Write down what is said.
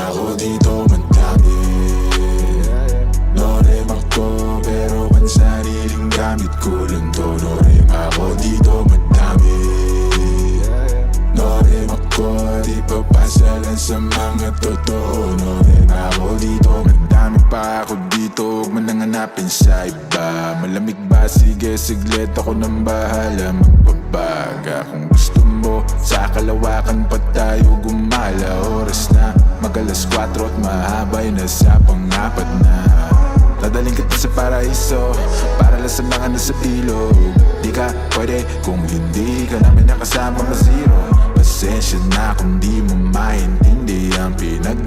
ako dito madami. No-rem ako pero ang sariling gamit ko lang to. No-rem ako dito madami. No-rem ako, di papasalan sa mga totoo. No-rem ako dito madami pa ako dito. Huwag man lang hanapin sa iba. Malamig ba? Sige, saglit ako nang bahala magbabaga. Kung gusto mo, sa kalawakan pa tayo gumala. Oras na mag-alas 4 at mahabay na sa pang-apat na. Dadaling kita sa paraiso para lasalangan na sa ilog. Di ka pwede kung hindi ka namin nakasama ma-zero. Pasensya na kung di mo maintindihan pinagdasal.